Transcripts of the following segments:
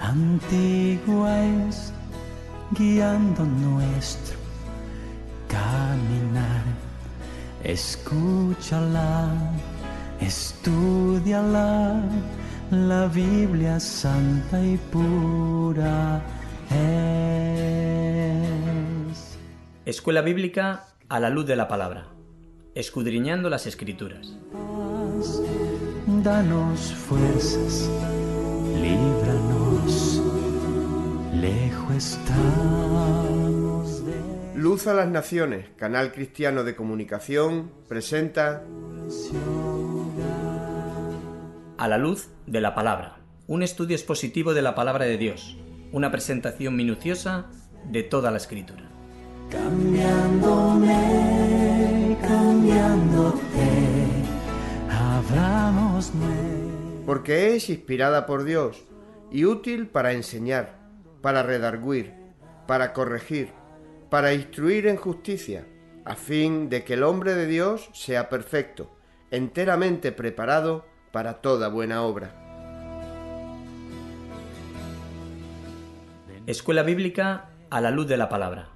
antigua es, guiando nuestro caminar. Escúchala, estúdiala, la Biblia santa y pura es. Escuela Bíblica a la luz de la palabra, escudriñando las Escrituras. Danos fuerzas, líbranos, lejos estamos de... Luz a las Naciones, canal cristiano de comunicación, presenta A la luz de la palabra, un estudio expositivo de la palabra de Dios, una presentación minuciosa de toda la Escritura. Cambiándome, cambiándote, abramos porque es inspirada por Dios y útil para enseñar, para redarguir, para corregir, para instruir en justicia, a fin de que el hombre de Dios sea perfecto, enteramente preparado para toda buena obra. Escuela Bíblica a la luz de la palabra,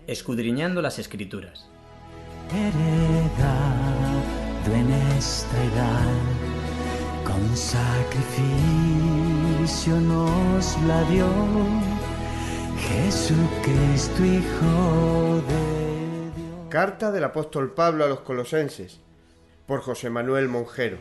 escudriñando las Escrituras. heredado en esta edad, con sacrificio nos la dio Jesucristo, Hijo de Dios. Carta del apóstol Pablo a los Colosenses, por José Manuel Monjero.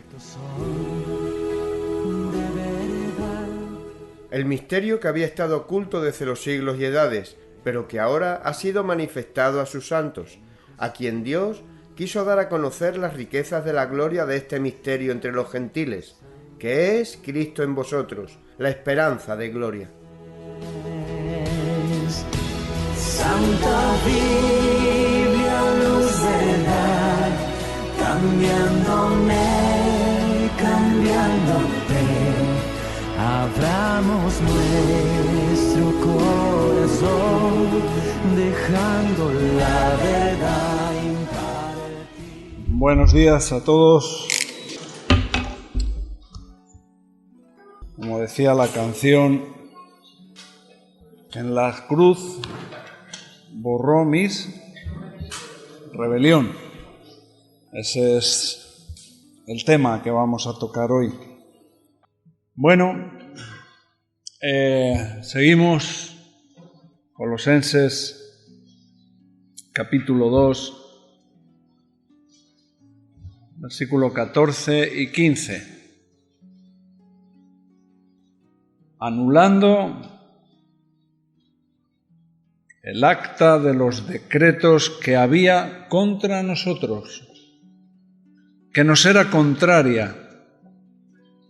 El misterio que había estado oculto desde los siglos y edades, pero que ahora ha sido manifestado a sus santos, a quien Dios quiso dar a conocer las riquezas de la gloria de este misterio entre los gentiles, que es Cristo en vosotros, la esperanza de gloria. Santa Biblia, luz verdad, cambiándome, cambiándote, abramos nuestro corazón, dejando la verdad impartir. Buenos días a todos. Como decía la canción, en la cruz borró mis rebelión. Ese es el tema que vamos a tocar hoy. Bueno, seguimos Colosenses capítulo 2, versículo 14 y 15. Anulando el acta de los decretos que había contra nosotros, que nos era contraria,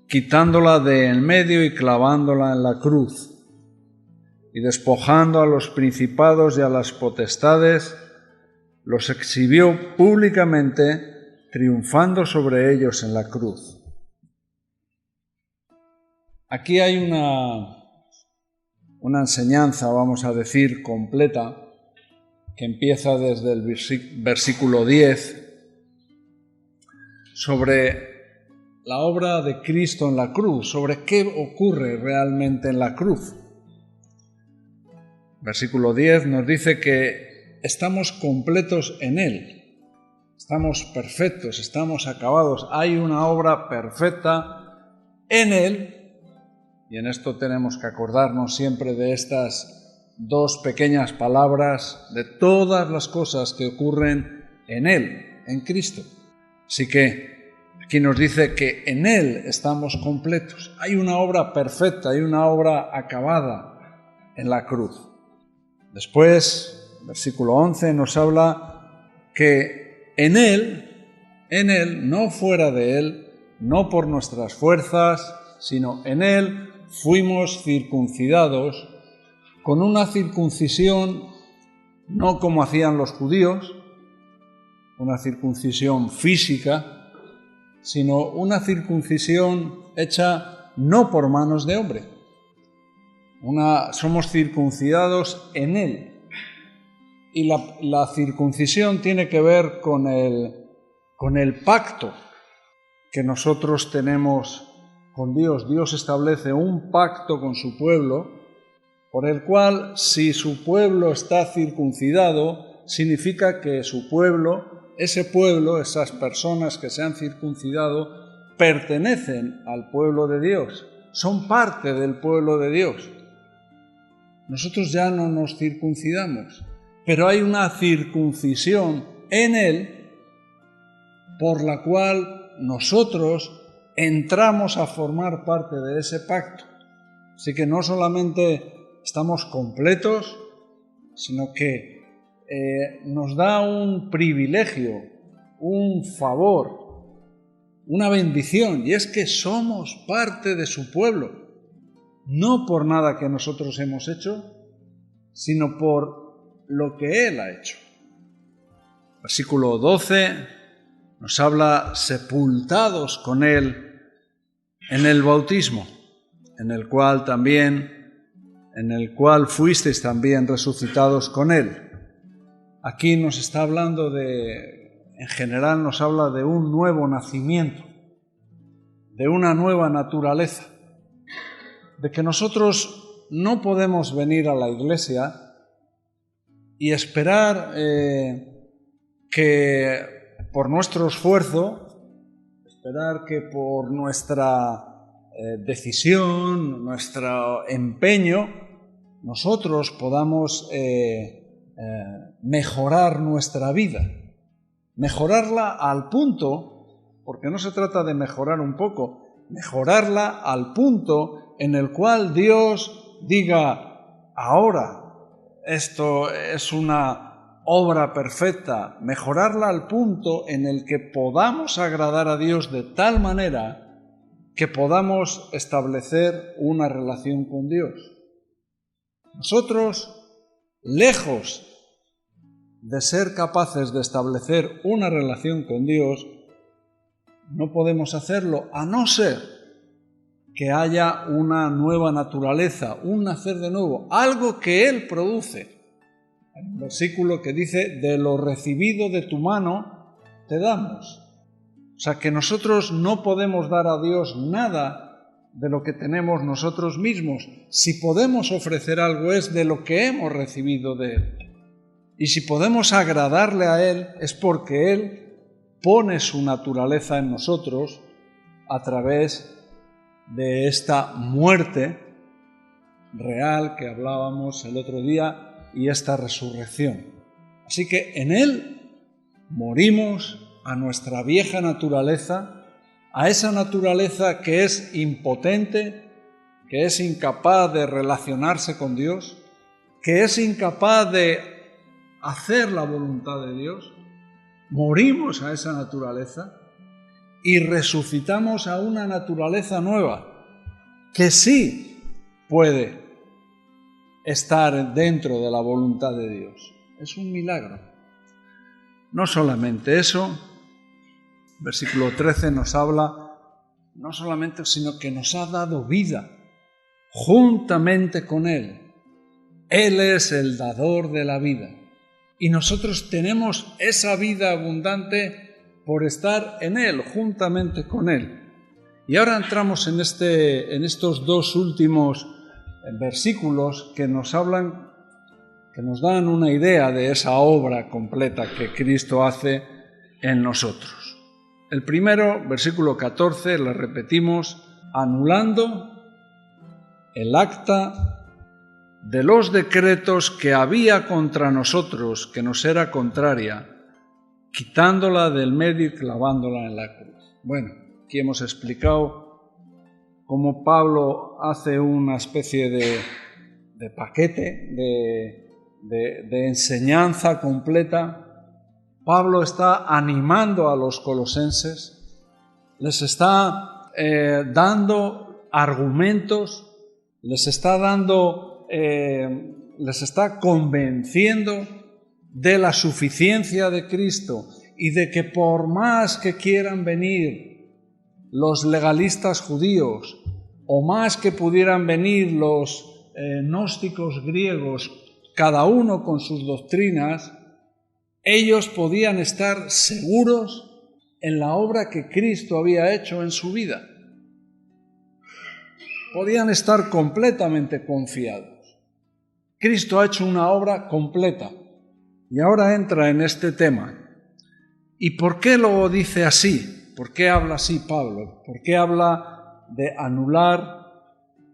quitándola de en medio y clavándola en la cruz, y despojando a los principados y a las potestades, los exhibió públicamente, triunfando sobre ellos en la cruz. Aquí hay una enseñanza, vamos a decir, completa, que empieza desde el versículo 10, sobre la obra de Cristo en la cruz, sobre qué ocurre realmente en la cruz. Versículo 10 nos dice que estamos completos en Él, estamos perfectos, estamos acabados, hay una obra perfecta en Él. Y en esto tenemos que acordarnos siempre de estas dos pequeñas palabras, de todas las cosas que ocurren en Él, en Cristo. Así que aquí nos dice que en Él estamos completos. Hay una obra perfecta, hay una obra acabada en la cruz. Después, versículo 11, nos habla que en Él, no fuera de Él, no por nuestras fuerzas, sino en Él, fuimos circuncidados con una circuncisión no como hacían los judíos, una circuncisión física, sino una circuncisión hecha no por manos de hombre. Somos circuncidados en Él. Y la circuncisión tiene que ver con el pacto que nosotros tenemos con Dios. Dios establece un pacto con su pueblo, por el cual, si su pueblo está circuncidado, significa que su pueblo, esas personas que se han circuncidado, pertenecen al pueblo de Dios, son parte del pueblo de Dios. Nosotros ya no nos circuncidamos, pero hay una circuncisión en Él por la cual nosotros entramos a formar parte de ese pacto. Así que no solamente estamos completos, sino que nos da un privilegio, un favor, una bendición, y es que somos parte de su pueblo, no por nada que nosotros hemos hecho, sino por lo que Él ha hecho. Versículo 12 nos habla sepultados con Él en el bautismo, en el cual fuisteis también resucitados con Él. Aquí nos está hablando en general nos habla de un nuevo nacimiento, de una nueva naturaleza, de que nosotros no podemos venir a la iglesia y esperar que por nuestro esfuerzo, esperar que por nuestra decisión, nuestro empeño, nosotros podamos mejorar nuestra vida, mejorarla al punto, porque no se trata de mejorar un poco, mejorarla al punto en el cual Dios diga, ahora esto es una obra perfecta, mejorarla al punto en el que podamos agradar a Dios de tal manera que podamos establecer una relación con Dios. Nosotros, lejos de ser capaces de establecer una relación con Dios, no podemos hacerlo a no ser que haya una nueva naturaleza, un nacer de nuevo, algo que Él produce. Hay un versículo que dice, de lo recibido de tu mano te damos. O sea que nosotros no podemos dar a Dios nada de lo que tenemos nosotros mismos. Si podemos ofrecer algo es de lo que hemos recibido de Él. Y si podemos agradarle a Él es porque Él pone su naturaleza en nosotros a través de esta muerte real que hablábamos el otro día y esta resurrección. Así que en Él morimos a nuestra vieja naturaleza, a esa naturaleza que es impotente, que es incapaz de relacionarse con Dios, que es incapaz de hacer la voluntad de Dios. Morimos a esa naturaleza y resucitamos a una naturaleza nueva que sí puede estar dentro de la voluntad de Dios. Es un milagro. No solamente eso, versículo 13 nos habla, no solamente, sino que nos ha dado vida juntamente con Él. Él es el dador de la vida. Y nosotros tenemos esa vida abundante por estar en Él, juntamente con Él. Y ahora entramos en estos dos últimos versículos que nos hablan, que nos dan una idea de esa obra completa que Cristo hace en nosotros. El primero, versículo 14, lo repetimos, anulando el acta de los decretos que había contra nosotros, que nos era contraria, quitándola del medio y clavándola en la cruz. Bueno, aquí hemos explicado cómo Pablo hace una especie de paquete, de enseñanza completa. Pablo está animando a los colosenses, les está dando argumentos, les está convenciendo de la suficiencia de Cristo y de que por más que quieran venir los legalistas judíos o más que pudieran venir los gnósticos griegos, cada uno con sus doctrinas, ellos podían estar seguros en la obra que Cristo había hecho en su vida. podían estar completamente confiados. Cristo ha hecho una obra completa y ahora entra en este tema. ¿Y por qué lo dice así? ¿Por qué habla así Pablo? ¿Por qué habla de anular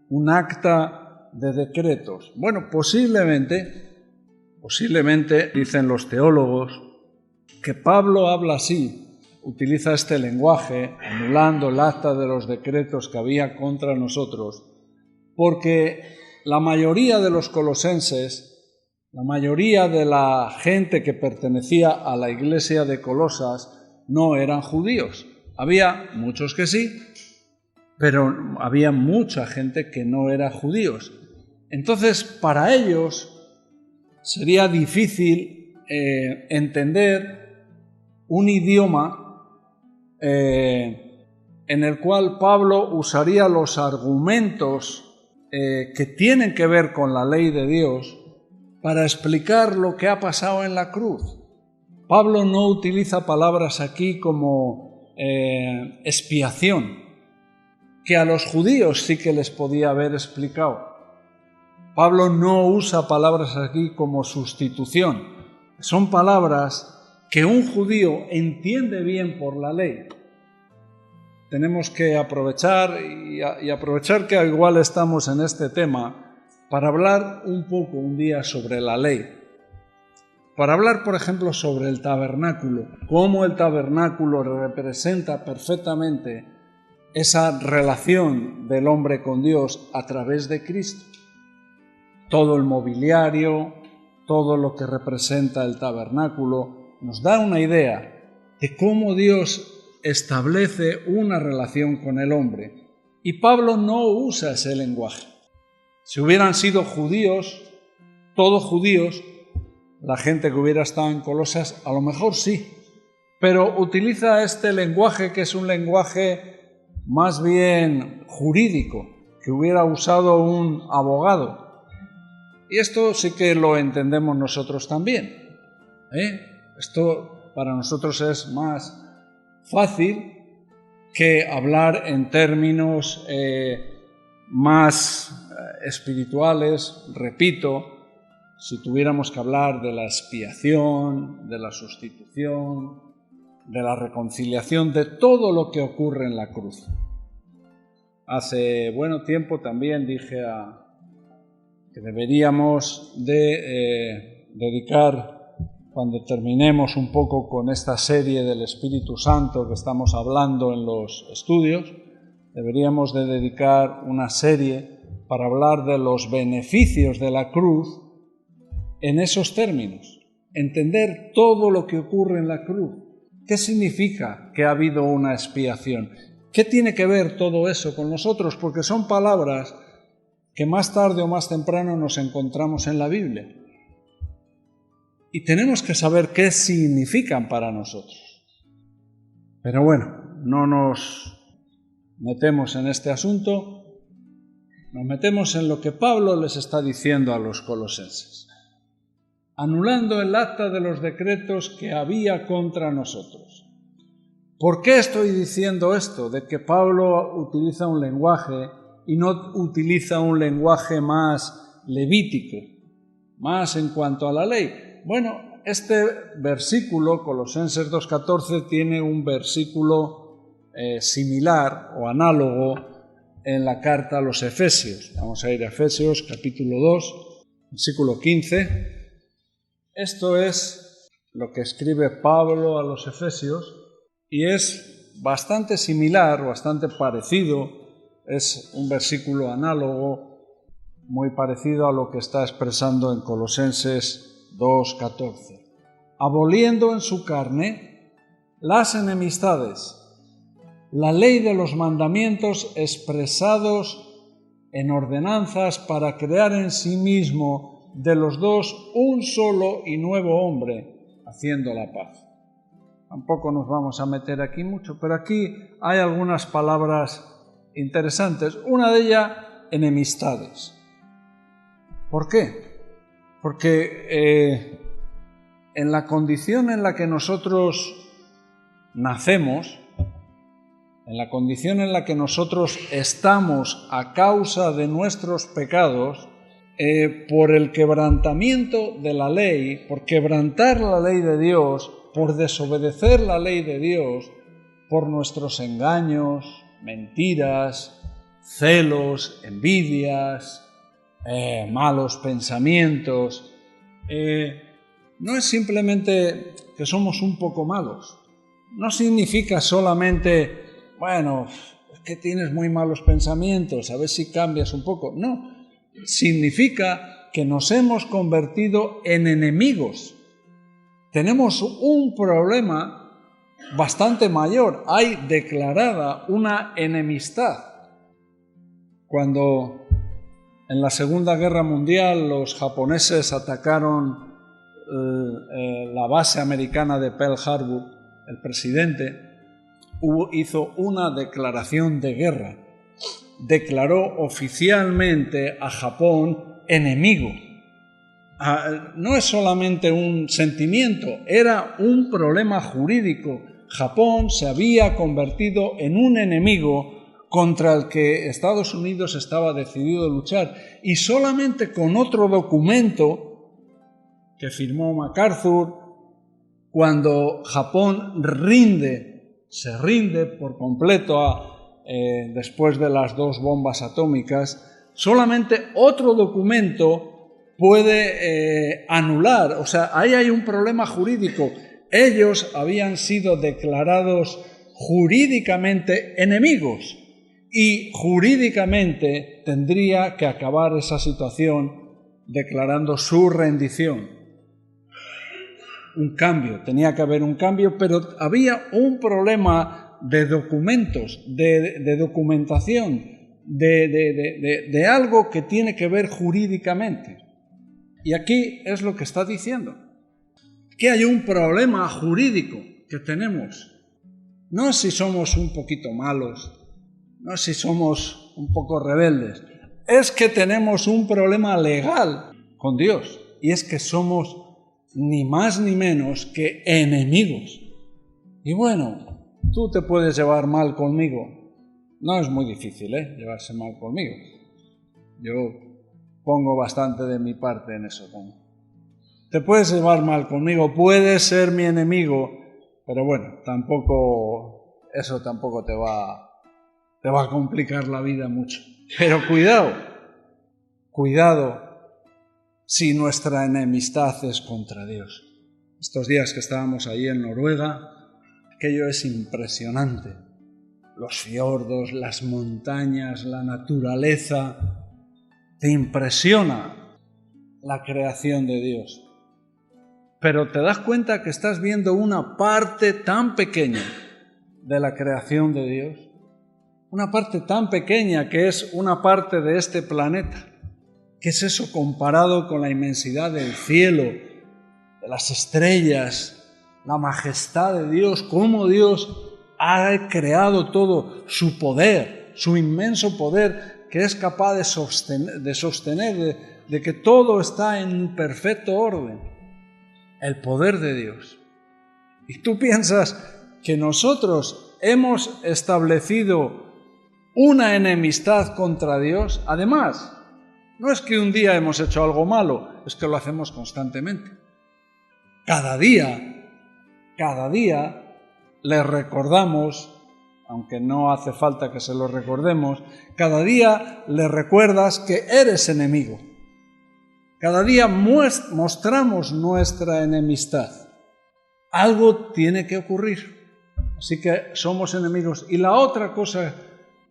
un acta de decretos? Bueno, posiblemente, dicen los teólogos, que Pablo habla así, utiliza este lenguaje, anulando el acta de los decretos que había contra nosotros, porque la mayoría de los colosenses, la mayoría de la gente que pertenecía a la iglesia de Colosas no eran judíos. Había muchos que sí, pero había mucha gente que no era judíos. Entonces, para ellos sería difícil entender un idioma en el cual Pablo usaría los argumentos que tienen que ver con la ley de Dios para explicar lo que ha pasado en la cruz. Pablo no utiliza palabras aquí como expiación, que a los judíos sí que les podía haber explicado. Pablo no usa palabras aquí como sustitución. Son palabras que un judío entiende bien por la ley. Tenemos que aprovechar y aprovechar que igual estamos en este tema para hablar un poco un día sobre la ley. Para hablar, por ejemplo, sobre el tabernáculo, cómo el tabernáculo representa perfectamente esa relación del hombre con Dios a través de Cristo. Todo el mobiliario, todo lo que representa el tabernáculo, nos da una idea de cómo Dios establece una relación con el hombre. Y Pablo no usa ese lenguaje. Si hubieran sido judíos, todos judíos, la gente que hubiera estado en Colosas, a lo mejor sí, pero utiliza este lenguaje que es un lenguaje más bien jurídico, que hubiera usado un abogado. Y esto sí que lo entendemos nosotros también. Esto para nosotros es más fácil que hablar en términos más espirituales. Repito, si tuviéramos que hablar de la expiación, de la sustitución, de la reconciliación, de todo lo que ocurre en la cruz. Hace buen tiempo también dije que deberíamos de dedicar, cuando terminemos un poco con esta serie del Espíritu Santo que estamos hablando en los estudios, deberíamos de dedicar una serie para hablar de los beneficios de la cruz en esos términos. Entender todo lo que ocurre en la cruz. ¿Qué significa que ha habido una expiación? ¿Qué tiene que ver todo eso con nosotros? Porque son palabras que más tarde o más temprano nos encontramos en la Biblia. Y tenemos que saber qué significan para nosotros. Pero bueno, no nos metemos en este asunto, nos metemos en lo que Pablo les está diciendo a los colosenses. Anulando el acta de los decretos que había contra nosotros. ¿Por qué estoy diciendo esto? De que Pablo utiliza un lenguaje y no utiliza un lenguaje más levítico, más en cuanto a la ley. Bueno, este versículo, Colosenses 2:14, tiene un versículo similar o análogo en la carta a los Efesios. Vamos a ir a Efesios capítulo 2, versículo 15. Esto es lo que escribe Pablo a los Efesios y es bastante similar, bastante parecido. Es un versículo análogo, muy parecido a lo que está expresando en Colosenses 2:14. Aboliendo en su carne las enemistades, la ley de los mandamientos expresados en ordenanzas para crear en sí mismo de los dos un solo y nuevo hombre, haciendo la paz. Tampoco nos vamos a meter aquí mucho, pero aquí hay algunas palabras interesantes. Una de ellas, enemistades. ¿Por qué? Porque en la condición en la que nosotros nacemos, en la condición en la que nosotros estamos a causa de nuestros pecados, por el quebrantamiento de la ley, por quebrantar la ley de Dios, por desobedecer la ley de Dios, por nuestros engaños, mentiras, celos, envidias, malos pensamientos. No es simplemente que somos un poco malos. No significa solamente, bueno, es que tienes muy malos pensamientos, a ver si cambias un poco. No, significa que nos hemos convertido en enemigos. Tenemos un problema bastante mayor. Hay declarada una enemistad. Cuando en la Segunda Guerra Mundial los japoneses atacaron la base americana de Pearl Harbor, el presidente hizo una declaración de guerra. Declaró oficialmente a Japón enemigo. No es solamente un sentimiento, era un problema jurídico. Japón se había convertido en un enemigo contra el que Estados Unidos estaba decidido a luchar. Y solamente con otro documento que firmó MacArthur, cuando Japón se rinde por completo después de las 2 bombas atómicas, solamente otro documento puede anular, o sea, ahí hay un problema jurídico. Ellos habían sido declarados jurídicamente enemigos y jurídicamente tendría que acabar esa situación declarando su rendición. Un cambio, tenía que haber un cambio, pero había un problema de documentos, de documentación, de algo que tiene que ver jurídicamente. Y aquí es lo que está diciendo, que hay un problema jurídico que tenemos. No es si somos un poquito malos, no es si somos un poco rebeldes, es que tenemos un problema legal con Dios, y es que somos ni más ni menos que enemigos. Y bueno, tú te puedes llevar mal conmigo. No es muy difícil, llevarse mal conmigo. Yo pongo bastante de mi parte en eso también. Te puedes llevar mal conmigo, puedes ser mi enemigo, pero bueno, eso tampoco te va a complicar la vida mucho. Pero cuidado si nuestra enemistad es contra Dios. Estos días que estábamos allí en Noruega, aquello es impresionante. Los fiordos, las montañas, la naturaleza. Te impresiona la creación de Dios. Pero te das cuenta que estás viendo una parte tan pequeña de la creación de Dios. Una parte tan pequeña que es una parte de este planeta. ¿Qué es eso comparado con la inmensidad del cielo, de las estrellas, la majestad de Dios? Cómo Dios ha creado todo, su poder, su inmenso poder, que es capaz de sostener, de que todo está en perfecto orden. El poder de Dios. Y tú piensas que nosotros hemos establecido una enemistad contra Dios. Además, no es que un día hemos hecho algo malo, es que lo hacemos constantemente. Cada día le recordamos, aunque no hace falta que se lo recordemos, cada día le recuerdas que eres enemigo. Cada día mostramos nuestra enemistad. Algo tiene que ocurrir. Así que somos enemigos. Y la otra cosa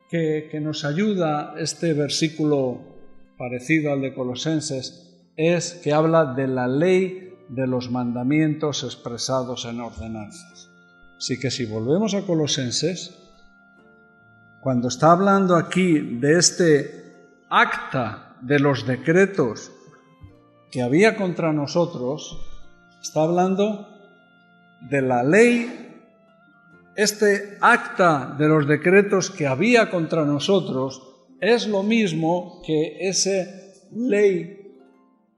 que nos ayuda este versículo parecido al de Colosenses es que habla de la ley de los mandamientos expresados en ordenanzas. Así que si volvemos a Colosenses, cuando está hablando aquí de este acta de los decretos que había contra nosotros, está hablando de la ley. Este acta de los decretos que había contra nosotros es lo mismo que esa ley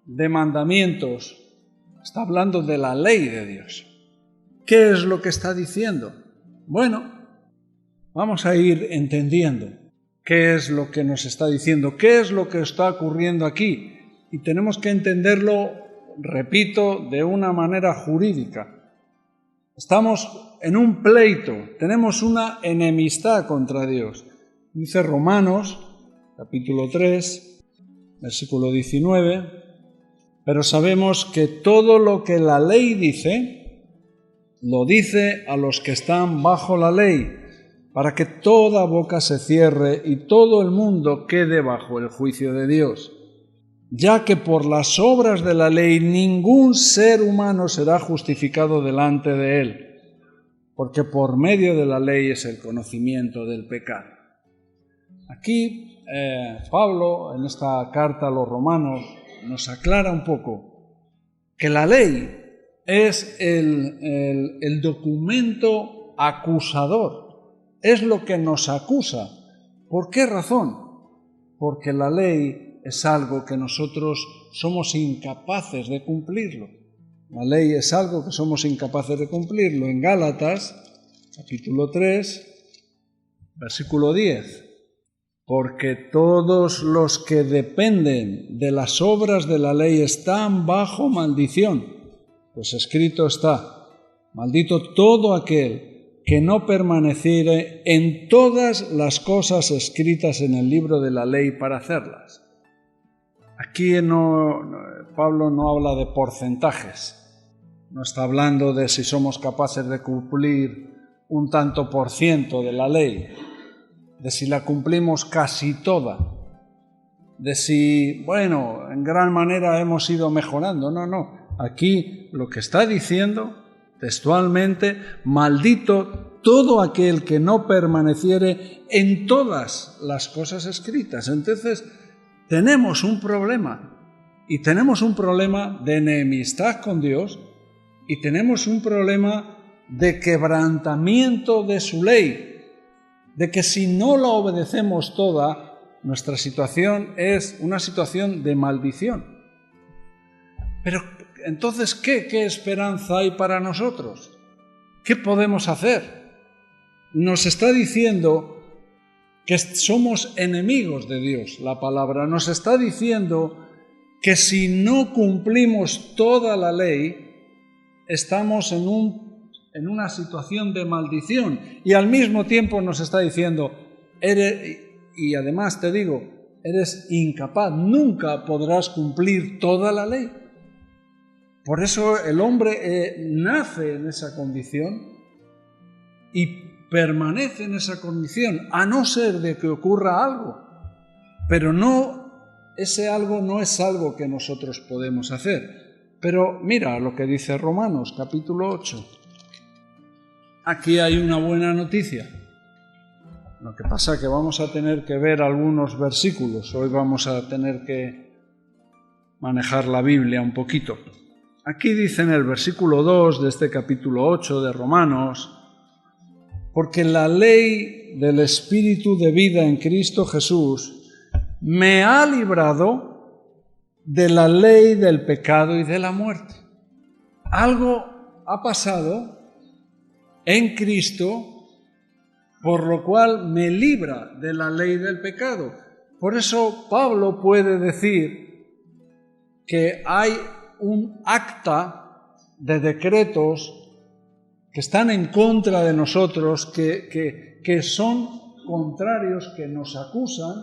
de mandamientos. Está hablando de la ley de Dios. ¿Qué es lo que está diciendo? Bueno, Vamos a ir entendiendo qué es lo que nos está diciendo, qué es lo que está ocurriendo aquí. Y tenemos que entenderlo, repito, de una manera jurídica. Estamos en un pleito, tenemos una enemistad contra Dios. Dice Romanos, capítulo 3, versículo 19, pero sabemos que todo lo que la ley dice, lo dice a los que están bajo la ley, para que toda boca se cierre y todo el mundo quede bajo el juicio de Dios, ya que por las obras de la ley ningún ser humano será justificado delante de él, porque por medio de la ley es el conocimiento del pecado. Aquí Pablo, en esta carta a los romanos, nos aclara un poco que la ley es el documento acusador, es lo que nos acusa. ¿Por qué razón? Porque la ley es algo que nosotros somos incapaces de cumplirlo. La ley es algo que somos incapaces de cumplirlo. En Gálatas, capítulo 3, versículo 10. Porque todos los que dependen de las obras de la ley están bajo maldición. Pues escrito está, maldito todo aquel que no permaneciere en todas las cosas escritas en el libro de la ley para hacerlas. Aquí Pablo no habla de porcentajes, no está hablando de si somos capaces de cumplir un tanto por ciento de la ley, de si la cumplimos casi toda, de si, bueno, en gran manera hemos ido mejorando. No, aquí lo que está diciendo textualmente, maldito todo aquel que no permaneciere en todas las cosas escritas. Entonces, tenemos un problema, y tenemos un problema de enemistad con Dios, y tenemos un problema de quebrantamiento de su ley, de que si no la obedecemos toda, nuestra situación es una situación de maldición. Pero entonces, ¿qué esperanza hay para nosotros? ¿Qué podemos hacer? Nos está diciendo que somos enemigos de Dios, la palabra. Nos está diciendo que si no cumplimos toda la ley, estamos en una situación de maldición. Y al mismo tiempo nos está diciendo, y además te digo, eres incapaz, nunca podrás cumplir toda la ley. Por eso el hombre nace en esa condición y permanece en esa condición, a no ser de que ocurra algo. Pero ese algo no es algo que nosotros podemos hacer. Pero mira lo que dice Romanos, capítulo 8. Aquí hay una buena noticia. Lo que pasa es que vamos a tener que ver algunos versículos. Hoy vamos a tener que manejar la Biblia un poquito. Aquí dice en el versículo 2 de este capítulo 8 de Romanos, porque la ley del Espíritu de vida en Cristo Jesús me ha librado de la ley del pecado y de la muerte. Algo ha pasado en Cristo, por lo cual me libra de la ley del pecado. Por eso Pablo puede decir que hay un acta de decretos que están en contra de nosotros, que son contrarios, que nos acusan,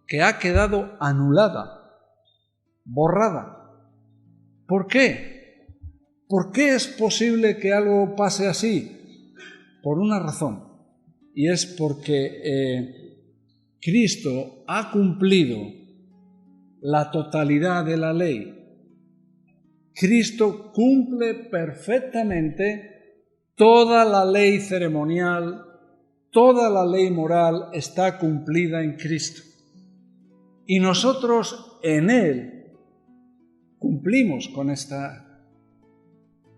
que ha quedado anulada, borrada. ¿Por qué? ¿Por qué es posible que algo pase así? Por una razón, y es porque Cristo ha cumplido la totalidad de la ley. Cristo cumple perfectamente toda la ley ceremonial, toda la ley moral está cumplida en Cristo. Y nosotros en Él cumplimos con esta.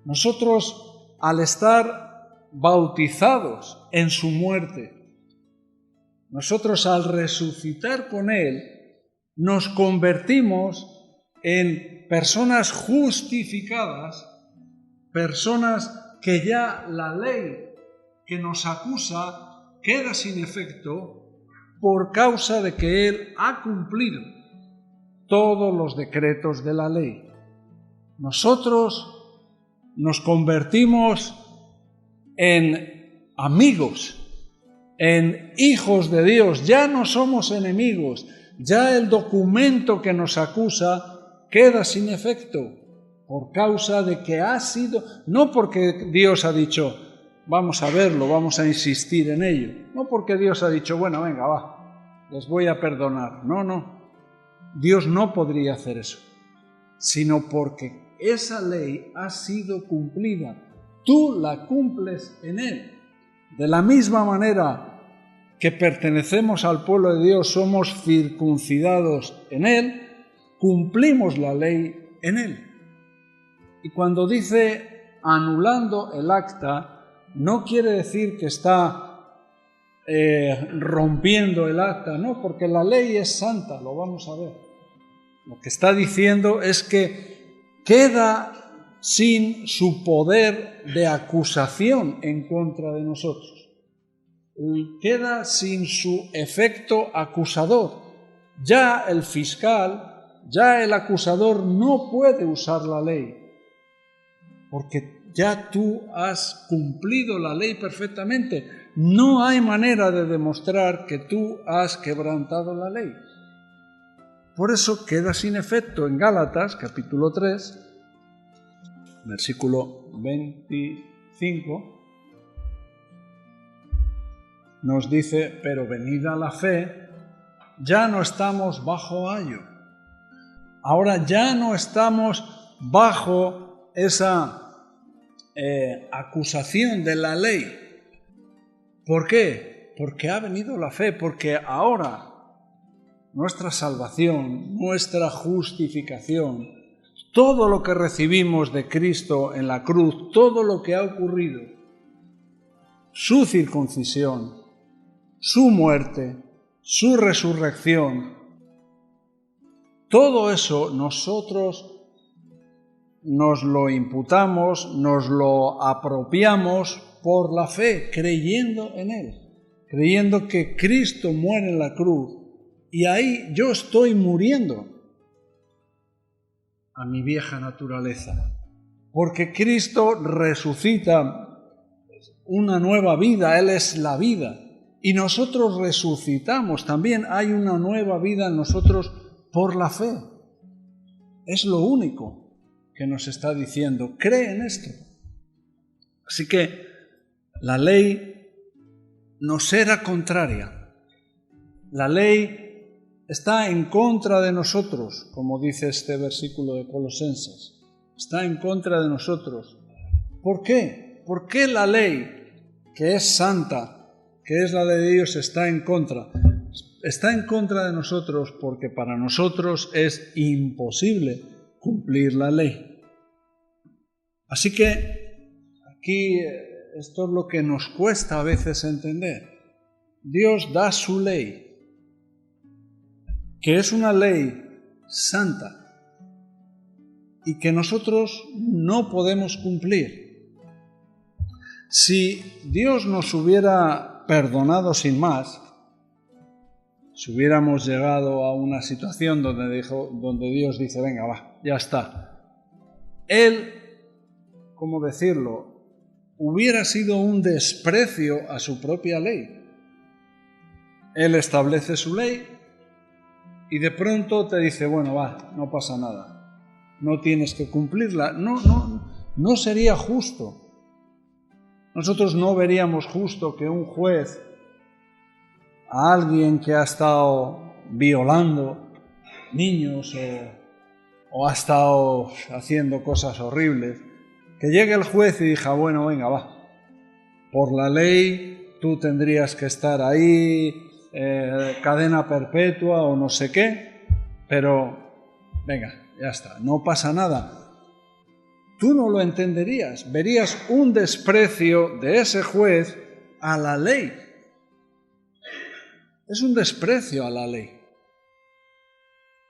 Nosotros, al estar bautizados en su muerte, nosotros al resucitar con Él, nos convertimos en personas justificadas, personas que ya la ley que nos acusa queda sin efecto por causa de que Él ha cumplido todos los decretos de la ley. Nosotros nos convertimos en amigos, en hijos de Dios. Ya no somos enemigos. Ya el documento que nos acusa queda sin efecto por causa de que ha sido, no porque Dios ha dicho, vamos a verlo, vamos a insistir en ello, no porque Dios ha dicho, bueno, venga, va, les voy a perdonar. No. Dios no podría hacer eso, sino porque esa ley ha sido cumplida. Tú la cumples en Él. De la misma manera que pertenecemos al pueblo de Dios, somos circuncidados en Él, cumplimos la ley en Él. Y cuando dice anulando el acta, no quiere decir que está rompiendo el acta, no, porque la ley es santa, lo vamos a ver. Lo que está diciendo es que queda sin su poder de acusación en contra de nosotros. Queda sin su efecto acusador. Ya el fiscal, ya el acusador no puede usar la ley, porque ya tú has cumplido la ley perfectamente. No hay manera de demostrar que tú has quebrantado la ley. Por eso queda sin efecto en Gálatas, capítulo 3, versículo 25, nos dice, pero venida la fe, ya no estamos bajo ayo. Ahora ya no estamos bajo esa acusación de la ley. ¿Por qué? Porque ha venido la fe, porque ahora nuestra salvación, nuestra justificación, todo lo que recibimos de Cristo en la cruz, todo lo que ha ocurrido, su circuncisión, su muerte, su resurrección, todo eso nosotros nos lo imputamos, nos lo apropiamos por la fe, creyendo en Él, creyendo que Cristo muere en la cruz y ahí yo estoy muriendo a mi vieja naturaleza, porque Cristo resucita una nueva vida, Él es la vida, y nosotros resucitamos, también hay una nueva vida en nosotros por la fe. Es lo único que nos está diciendo, cree en esto. Así que la ley nos era contraria, la ley está en contra de nosotros, como dice este versículo de Colosenses. Está en contra de nosotros. ¿Por qué? ¿Por qué la ley, que es santa, que es la de Dios, está en contra? Está en contra de nosotros porque para nosotros es imposible cumplir la ley. Así que aquí esto es lo que nos cuesta a veces entender. Dios da su ley, que es una ley santa y que nosotros no podemos cumplir. Si Dios nos hubiera perdonado sin más, si hubiéramos llegado a una situación donde Dios dice, venga, va, ya está, Él, ¿cómo decirlo?, hubiera sido un desprecio a su propia ley. Él establece su ley y de pronto te dice, bueno, va, no pasa nada, no tienes que cumplirla. No sería justo. Nosotros no veríamos justo que un juez a alguien que ha estado violando niños o ha estado haciendo cosas horribles, que llegue el juez y diga, bueno, venga, va, por la ley tú tendrías que estar ahí, cadena perpetua o no sé qué, pero venga, ya está, no pasa nada. Tú no lo entenderías, verías un desprecio de ese juez a la ley. Es un desprecio a la ley.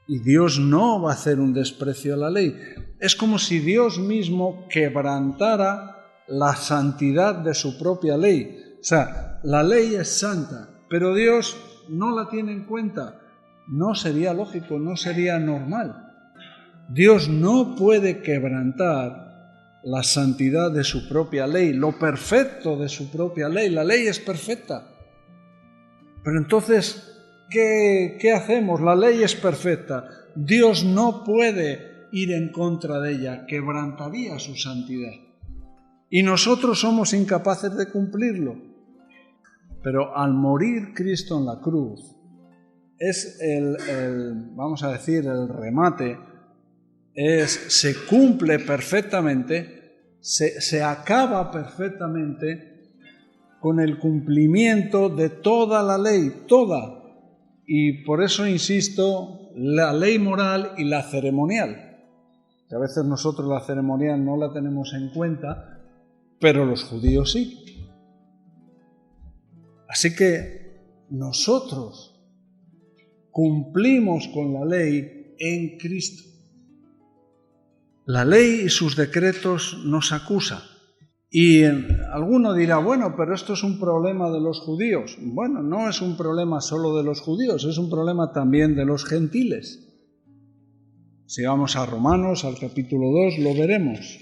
Y Dios no va a hacer un desprecio a la ley. Es como si Dios mismo quebrantara la santidad de su propia ley. O sea, santa, la ley es santa, pero Dios no la tiene en cuenta. No sería lógico, no sería normal. Dios no puede quebrantar la santidad de su propia ley, lo perfecto de su propia ley. La ley es perfecta. Pero entonces, ¿qué hacemos? La ley es perfecta. Dios no puede ir en contra de ella, quebrantaría su santidad. Y nosotros somos incapaces de cumplirlo. Pero al morir Cristo en la cruz, es vamos a decir, el remate, se cumple perfectamente, se acaba perfectamente con el cumplimiento de toda la ley, toda. Y por eso insisto, la ley moral y la ceremonial. Que a veces nosotros la ceremonial no la tenemos en cuenta, pero los judíos sí. Así que nosotros cumplimos con la ley en Cristo. La ley y sus decretos nos acusan. Y alguno dirá, bueno, pero esto es un problema de los judíos. Bueno, no es un problema solo de los judíos, es un problema también de los gentiles. Si vamos a Romanos, al capítulo 2, lo veremos.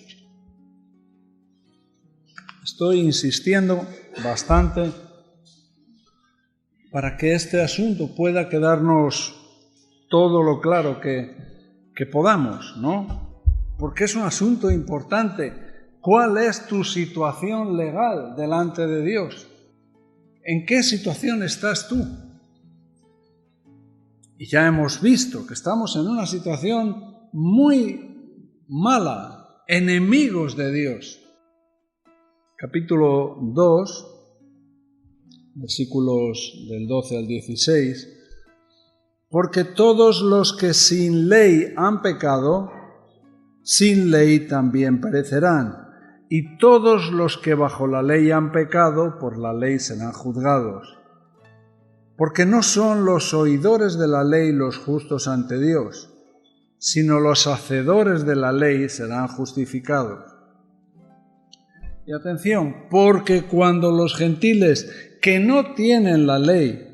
Estoy insistiendo bastante para que este asunto pueda quedarnos todo lo claro que podamos, ¿no? Porque es un asunto importante. ¿Cuál es tu situación legal delante de Dios? ¿En qué situación estás tú? Y ya hemos visto que estamos en una situación muy mala, enemigos de Dios. Capítulo 2, versículos del 12 al 16. Porque todos los que sin ley han pecado, sin ley también perecerán. Y todos los que bajo la ley han pecado, por la ley serán juzgados. Porque no son los oidores de la ley los justos ante Dios, sino los hacedores de la ley serán justificados. Y atención, porque cuando los gentiles que no tienen la ley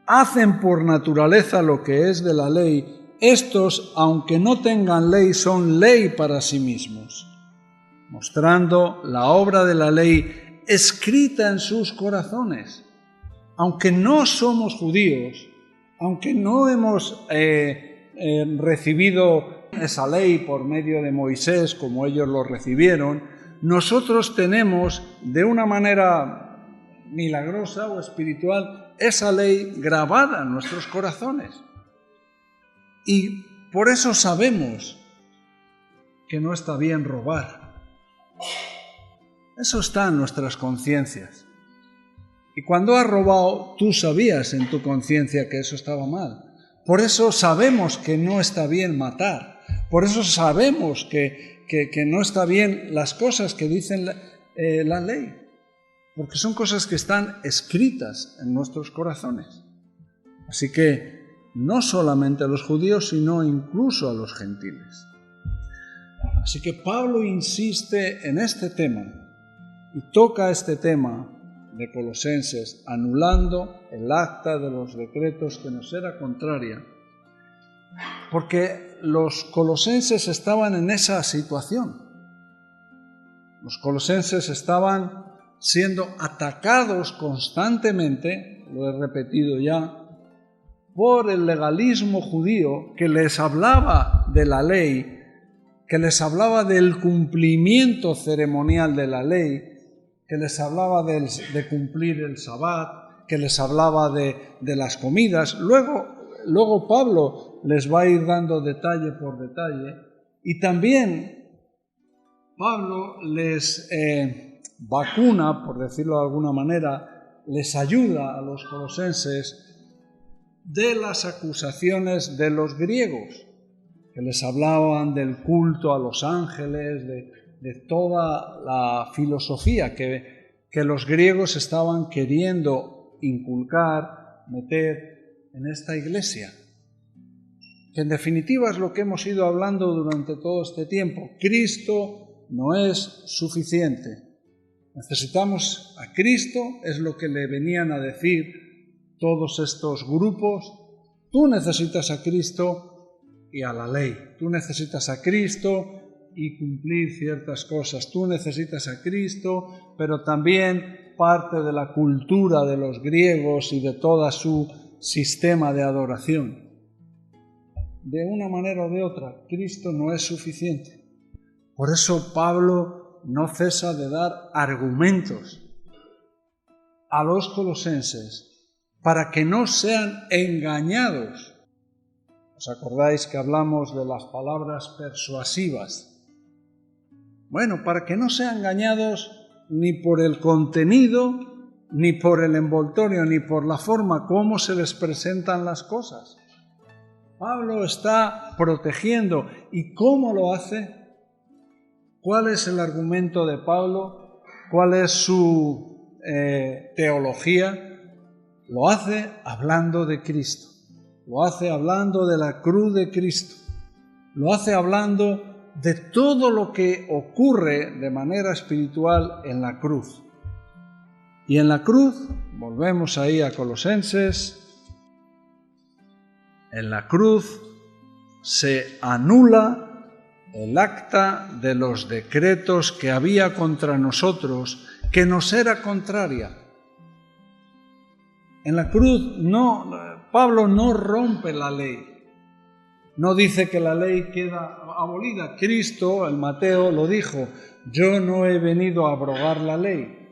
hacen por naturaleza lo que es de la ley, estos, aunque no tengan ley, son ley para sí mismos, mostrando la obra de la ley escrita en sus corazones. Aunque no somos judíos, aunque no hemos recibido esa ley por medio de Moisés como ellos lo recibieron, nosotros tenemos de una manera milagrosa o espiritual esa ley grabada en nuestros corazones. Y por eso sabemos que no está bien robar. Eso está en nuestras conciencias. Y cuando has robado, tú sabías en tu conciencia que eso estaba mal. Por eso sabemos que no está bien matar. Por eso sabemos que no está bien las cosas que dicen la ley. Porque son cosas que están escritas en nuestros corazones. Así que no solamente a los judíos, sino incluso a los gentiles. Así que Pablo insiste en este tema y toca este tema de Colosenses, anulando el acta de los decretos que nos era contraria, porque los colosenses estaban en esa situación. Los colosenses estaban siendo atacados constantemente, lo he repetido ya, por el legalismo judío que les hablaba de la ley, que les hablaba del cumplimiento ceremonial de la ley, que les hablaba de cumplir el Sabbat, que les hablaba de las comidas. Luego Pablo les va a ir dando detalle por detalle, y también Pablo les vacuna, por decirlo de alguna manera, les ayuda a los colosenses de las acusaciones de los griegos, que les hablaban del culto a los ángeles, de toda la filosofía que los griegos estaban queriendo inculcar, meter en esta iglesia. Que en definitiva es lo que hemos ido hablando durante todo este tiempo. Cristo no es suficiente. Necesitamos a Cristo, es lo que le venían a decir todos estos grupos. Tú necesitas a Cristo y a la ley. Tú necesitas a Cristo y cumplir ciertas cosas. Tú necesitas a Cristo, pero también parte de la cultura de los griegos y de todo su sistema de adoración. De una manera o de otra, Cristo no es suficiente. Por eso Pablo no cesa de dar argumentos a los colosenses para que no sean engañados. ¿Os acordáis que hablamos de las palabras persuasivas? Bueno, para que no sean engañados ni por el contenido, ni por el envoltorio, ni por la forma como se les presentan las cosas. Pablo está protegiendo. ¿Y cómo lo hace? ¿Cuál es el argumento de Pablo? ¿Cuál es su teología? Lo hace hablando de Cristo. Lo hace hablando de la cruz de Cristo. Lo hace hablando de todo lo que ocurre de manera espiritual en la cruz. Y en la cruz, volvemos ahí a Colosenses, en la cruz se anula el acta de los decretos que había contra nosotros, que nos era contraria. En la cruz Pablo no rompe la ley, no dice que la ley queda abolida. Cristo, el Mateo, lo dijo: yo no he venido a abrogar la ley.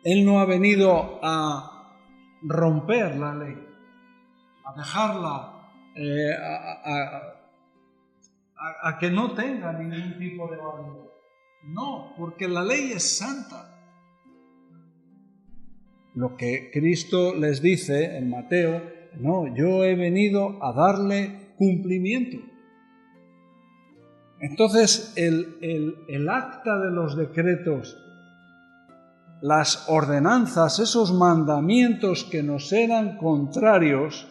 Él no ha venido a romper la ley, a dejarla, a que no tenga ningún tipo de validez. No, porque la ley es santa. Lo que Cristo les dice en Mateo: no, yo he venido a darle cumplimiento. Entonces, el acta de los decretos, las ordenanzas, esos mandamientos que nos eran contrarios,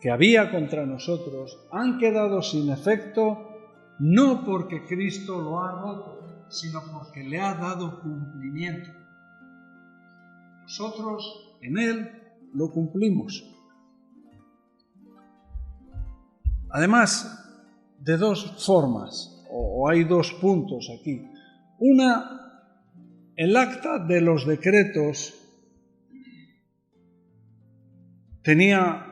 que había contra nosotros, han quedado sin efecto, no porque Cristo lo ha roto, sino porque le ha dado cumplimiento. Nosotros en Él lo cumplimos. Además, de dos formas, o hay dos puntos aquí. Una, el acta de los decretos tenía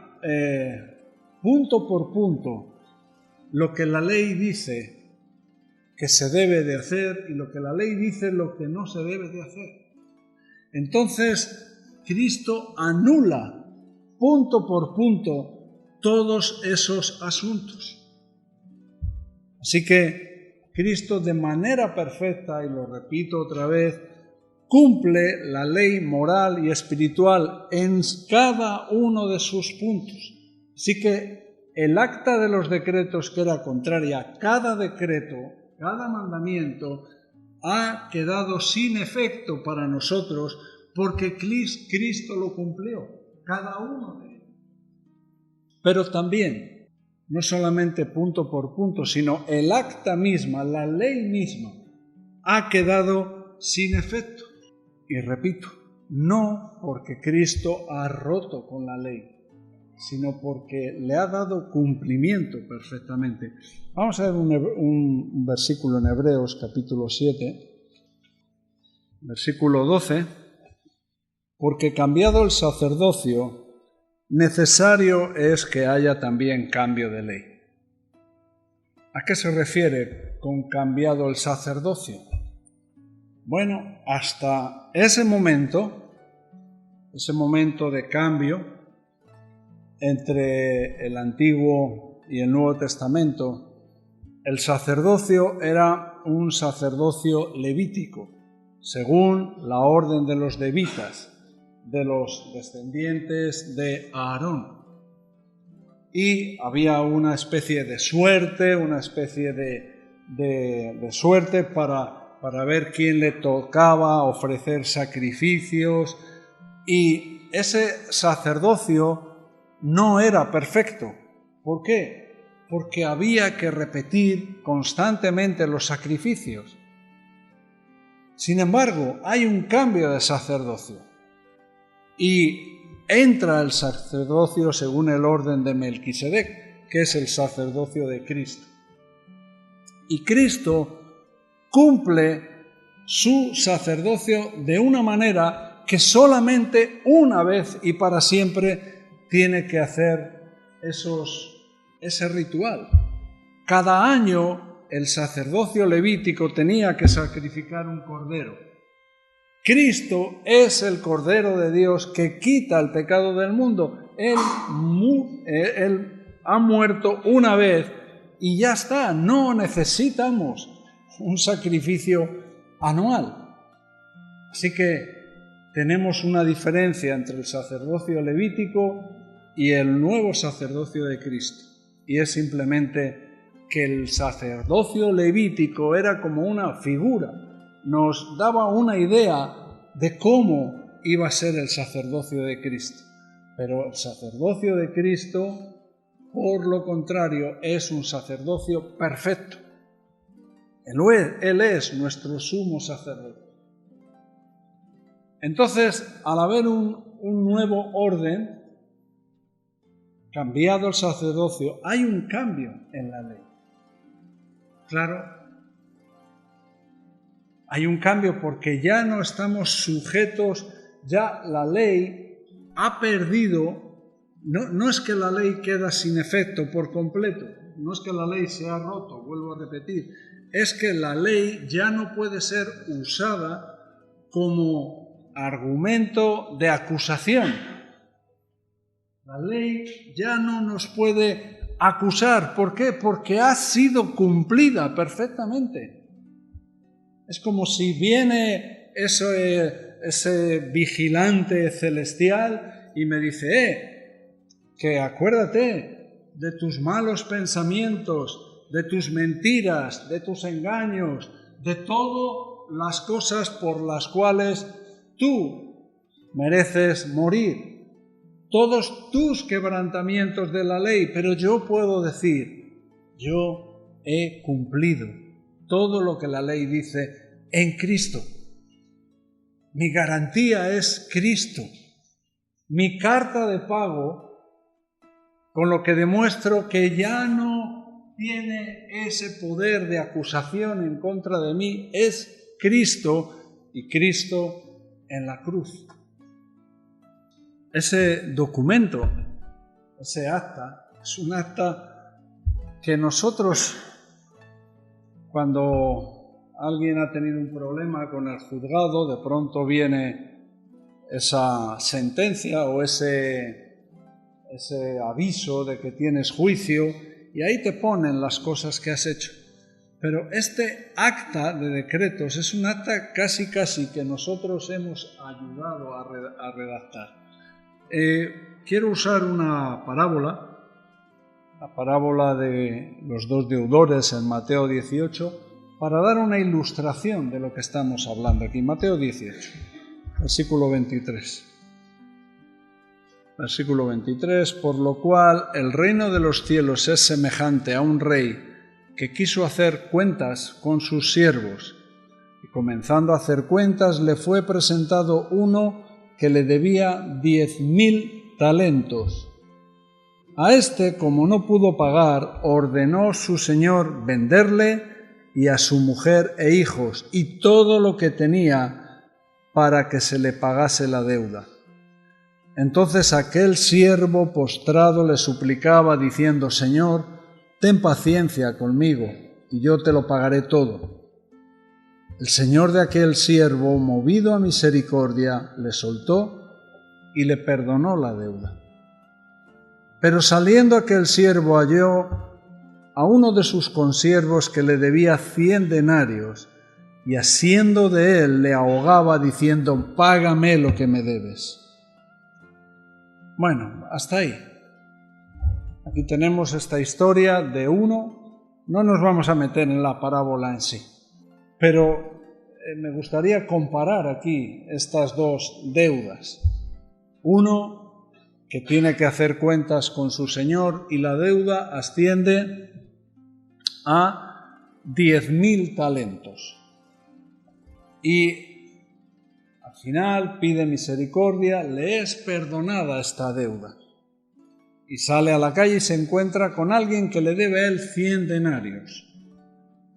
punto por punto lo que la ley dice que se debe de hacer y lo que la ley dice lo que no se debe de hacer. Entonces, Cristo anula punto por punto todos esos asuntos. Así que Cristo, de manera perfecta, y lo repito otra vez, cumple la ley moral y espiritual en cada uno de sus puntos. Así que el acta de los decretos, que era contraria a cada decreto, cada mandamiento, ha quedado sin efecto para nosotros porque Cristo lo cumplió, cada uno de ellos. Pero también, no solamente punto por punto, sino el acta misma, la ley misma, ha quedado sin efecto. Y repito, no porque Cristo ha roto con la ley, sino porque le ha dado cumplimiento perfectamente. Vamos a ver un versículo en Hebreos capítulo 7, versículo 12. Porque cambiado el sacerdocio, necesario es que haya también cambio de ley. ¿A qué se refiere con cambiado el sacerdocio? Bueno, hasta ese momento de cambio entre el Antiguo y el Nuevo Testamento, el sacerdocio era un sacerdocio levítico, según la orden de los levitas, de los descendientes de Aarón. Y había una especie de suerte, suerte para ver quién le tocaba ofrecer sacrificios, y ese sacerdocio no era perfecto. ¿Por qué? Porque había que repetir constantemente los sacrificios. Sin embargo, hay un cambio de sacerdocio y entra el sacerdocio según el orden de Melquisedec, que es el sacerdocio de Cristo. Y Cristo cumple su sacerdocio de una manera que solamente una vez y para siempre tiene que hacer ese ritual. Cada año el sacerdocio levítico tenía que sacrificar un cordero. Cristo es el Cordero de Dios que quita el pecado del mundo. Él ha muerto una vez y ya está. No necesitamos un sacrificio anual. Así que tenemos una diferencia entre el sacerdocio levítico y el nuevo sacerdocio de Cristo. Y es simplemente que el sacerdocio levítico era como una figura, nos daba una idea de cómo iba a ser el sacerdocio de Cristo. Pero el sacerdocio de Cristo, por lo contrario, es un sacerdocio perfecto. Él es nuestro sumo sacerdote. Entonces, al haber un nuevo orden, cambiado el sacerdocio, hay un cambio en la ley. Claro, hay un cambio porque ya no estamos sujetos, ya la ley ha perdido, no es que la ley queda sin efecto por completo, no es que la ley se ha roto, vuelvo a repetir, es que la ley ya no puede ser usada como argumento de acusación. La ley ya no nos puede acusar. ¿Por qué? Porque ha sido cumplida perfectamente. Es como si viene ese vigilante celestial y me dice, que acuérdate de tus malos pensamientos, de tus mentiras, de tus engaños, de todas las cosas por las cuales tú mereces morir. Todos tus quebrantamientos de la ley, pero yo puedo decir, yo he cumplido todo lo que la ley dice en Cristo. Mi garantía es Cristo. Mi carta de pago, con lo que demuestro que ya no tiene ese poder de acusación en contra de mí, es Cristo y Cristo en la cruz. Ese documento, ese acta, es un acta que nosotros, cuando alguien ha tenido un problema con el juzgado, de pronto viene esa sentencia o ese aviso de que tienes juicio y ahí te ponen las cosas que has hecho. Pero este acta de decretos es un acta casi que nosotros hemos ayudado a redactar. Quiero usar una parábola, la parábola de los dos deudores en Mateo 18, para dar una ilustración de lo que estamos hablando aquí. Mateo 18, versículo 23. Versículo 23, por lo cual el reino de los cielos es semejante a un rey que quiso hacer cuentas con sus siervos, y comenzando a hacer cuentas le fue presentado uno que le debía 10.000 talentos. A este, como no pudo pagar, ordenó su señor venderle y a su mujer e hijos y todo lo que tenía para que se le pagase la deuda. Entonces aquel siervo postrado le suplicaba diciendo, Señor, ten paciencia conmigo y yo te lo pagaré todo. El señor de aquel siervo, movido a misericordia, le soltó y le perdonó la deuda. Pero saliendo aquel siervo halló a uno de sus consiervos que le debía 100 denarios y asiendo de él le ahogaba diciendo, págame lo que me debes. Bueno, hasta ahí. Aquí tenemos esta historia de uno, no nos vamos a meter en la parábola en sí. Pero me gustaría comparar aquí estas dos deudas. Uno que tiene que hacer cuentas con su señor y la deuda asciende a 10.000 talentos. y al final pide misericordia, le es perdonada esta deuda. Y sale a la calle y se encuentra con alguien que le debe a él 100 denarios.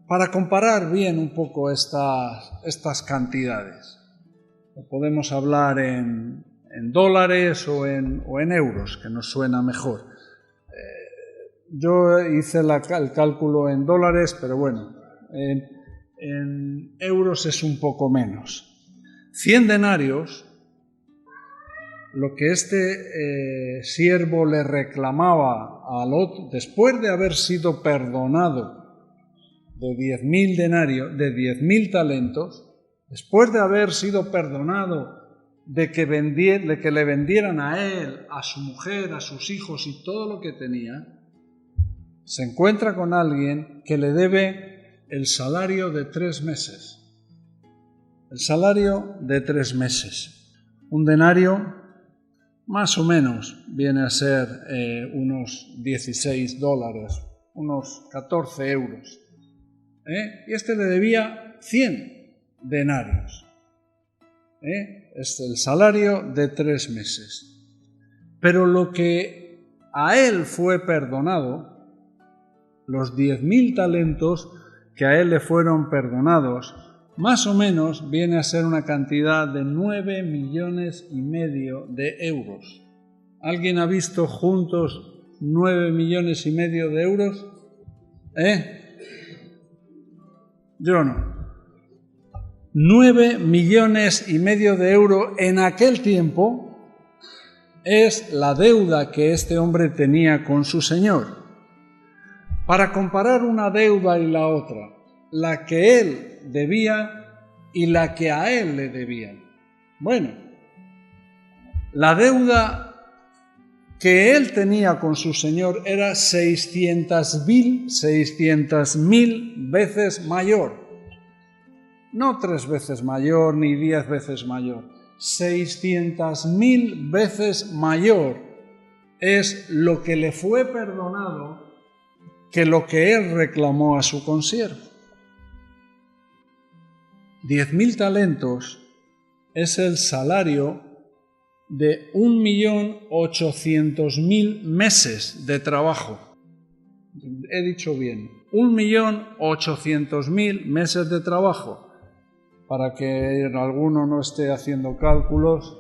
Para comparar bien un poco estas cantidades. Podemos hablar en dólares o en euros, que nos suena mejor. Yo hice el cálculo en dólares, pero bueno, en euros es un poco menos. 100 denarios, lo que este siervo le reclamaba a Lot, después de haber sido perdonado de 10.000 denarios, de 10.000 talentos, después de haber sido perdonado de que le vendieran a él, a su mujer, a sus hijos y todo lo que tenía, se encuentra con alguien que le debe el salario de 3 meses. El salario de 3 meses. Un denario, más o menos, viene a ser unos 16 dólares, unos 14 euros. Y este le debía 100 denarios. Es el salario de 3 meses. Pero lo que a él fue perdonado, los 10.000 talentos que a él le fueron perdonados, más o menos viene a ser una cantidad de 9,5 millones de euros. ¿Alguien ha visto juntos 9,5 millones de euros? Yo no. 9,5 millones de euros en aquel tiempo es la deuda que este hombre tenía con su Señor. Para comparar una deuda y la otra, la que él debía y la que a él le debían. Bueno, la deuda que él tenía con su Señor era 600.000 veces mayor. No 3 veces mayor ni 10 veces mayor. 600.000 veces mayor es lo que le fue perdonado que lo que él reclamó a su consiervo. 10.000 talentos es el salario de 1.800.000 meses de trabajo. He dicho bien, 1.800.000 meses de trabajo. Para que alguno no esté haciendo cálculos,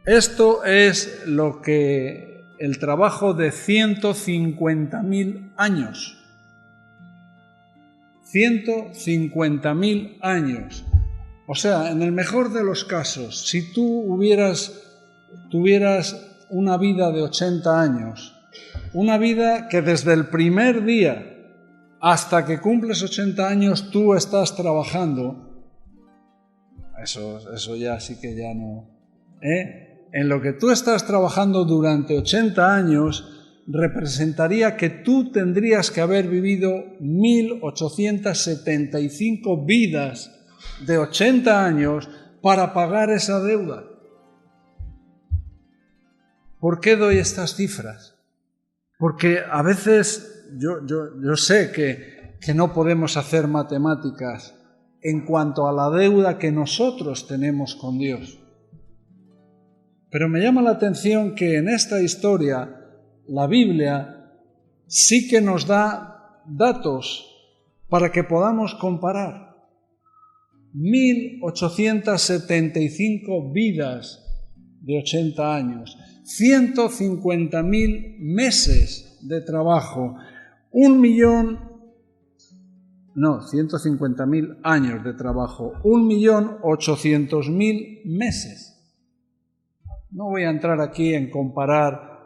esto es lo que el trabajo de 150.000 años. 150.000 años. O sea, en el mejor de los casos, si tú tuvieras una vida de 80 años, una vida que desde el primer día hasta que cumples 80 años tú estás trabajando, eso ya sí que ya no. En lo que tú estás trabajando durante 80 años representaría que tú tendrías que haber vivido 1.875 vidas de 80 años para pagar esa deuda. ¿Por qué doy estas cifras? Porque a veces yo sé que no podemos hacer matemáticas en cuanto a la deuda que nosotros tenemos con Dios. Pero me llama la atención que en esta historia la Biblia sí que nos da datos para que podamos comparar. 1.875 vidas de 80 años, 150.000 meses de trabajo, 150.000 años de trabajo, 1.800.000 meses. No voy a entrar aquí en comparar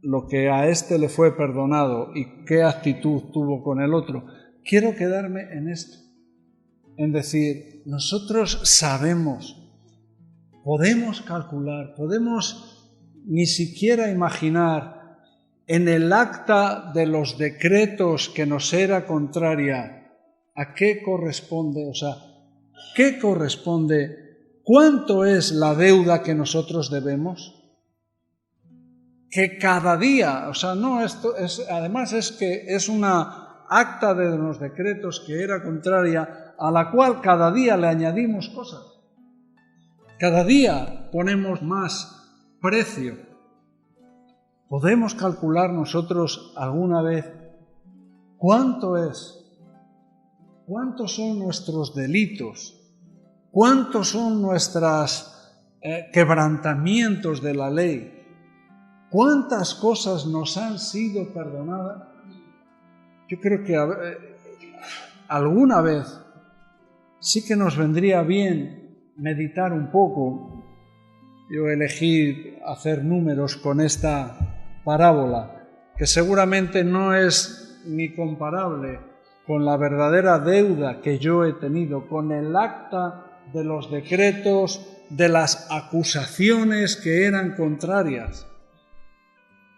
lo que a este le fue perdonado y qué actitud tuvo con el otro. Quiero quedarme en esto, en decir, nosotros sabemos, podemos calcular, podemos ni siquiera imaginar en el acta de los decretos que nos era contraria a qué corresponde, ¿qué corresponde? ¿Cuánto es la deuda que nosotros debemos? Que cada día, además es que es una acta de los decretos que era contraria, a la cual cada día le añadimos cosas. Cada día ponemos más precio. ¿Podemos calcular nosotros alguna vez cuánto es? ¿Cuántos son nuestros delitos? ¿Cuántos son nuestros quebrantamientos de la ley? ¿Cuántas cosas nos han sido perdonadas? Yo creo que alguna vez sí que nos vendría bien meditar un poco. Yo elegí hacer números con esta parábola, que seguramente no es ni comparable con la verdadera deuda que yo he tenido, con el acta de los decretos, de las acusaciones que eran contrarias.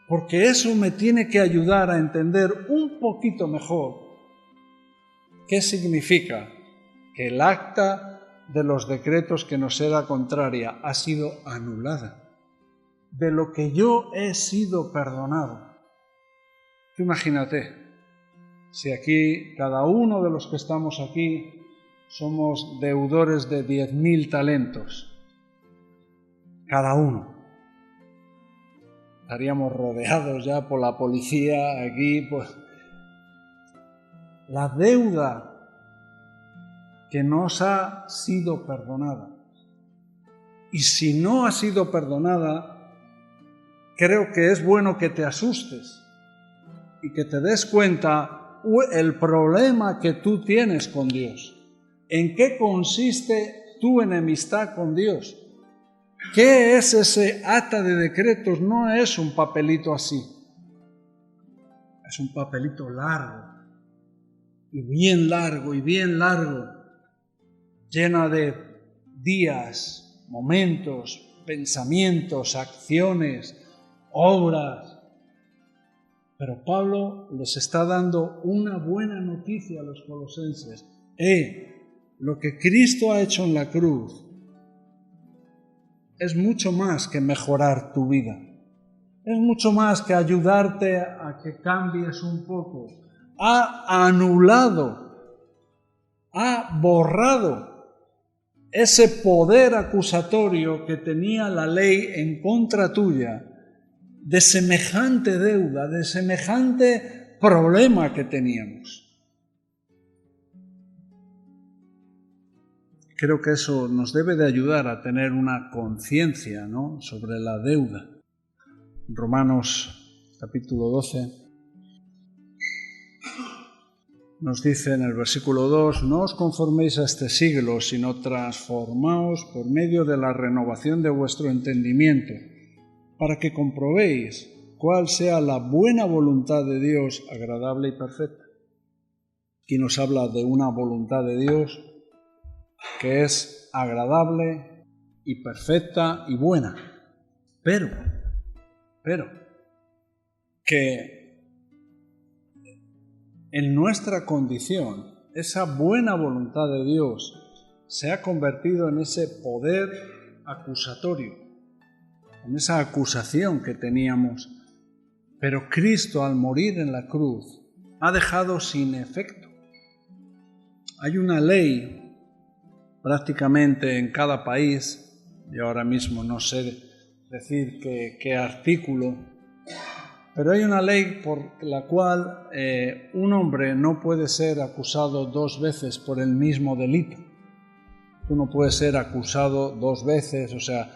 Porque eso me tiene que ayudar a entender un poquito mejor qué significa que el acta de los decretos que nos era contraria ha sido anulada, de lo que yo he sido perdonado. Tú imagínate, si aquí cada uno de los que estamos aquí somos deudores de 10.000 talentos, cada uno. Estaríamos rodeados ya por la policía aquí, pues. La deuda que nos ha sido perdonada. Y si no ha sido perdonada, creo que es bueno que te asustes y que te des cuenta el problema que tú tienes con Dios. ¿En qué consiste tu enemistad con Dios? ¿Qué es ese acta de decretos? No es un papelito así. Es un papelito largo, y bien largo, llena de días, momentos, pensamientos, acciones, obras. Pero Pablo les está dando una buena noticia a los colosenses. Lo que Cristo ha hecho en la cruz es mucho más que mejorar tu vida. Es mucho más que ayudarte a que cambies un poco. Ha anulado, ha borrado ese poder acusatorio que tenía la ley en contra tuya, de semejante deuda, de semejante problema que teníamos. Creo que eso nos debe de ayudar a tener una conciencia, ¿no?, sobre la deuda. Romanos capítulo 12 nos dice en el versículo 2: no os conforméis a este siglo, sino transformaos por medio de la renovación de vuestro entendimiento, para que comprobéis cuál sea la buena voluntad de Dios, agradable y perfecta. Aquí nos habla de una voluntad de Dios que es agradable y perfecta y buena, pero que en nuestra condición esa buena voluntad de Dios se ha convertido en ese poder acusatorio, en esa acusación que teníamos, pero Cristo al morir en la cruz ha dejado sin efecto. Hay una ley prácticamente en cada país, y ahora mismo no sé decir qué artículo, pero hay una ley por la cual un hombre no puede ser acusado 2 veces por el mismo delito. Tú no puedes ser acusado 2 veces, o sea,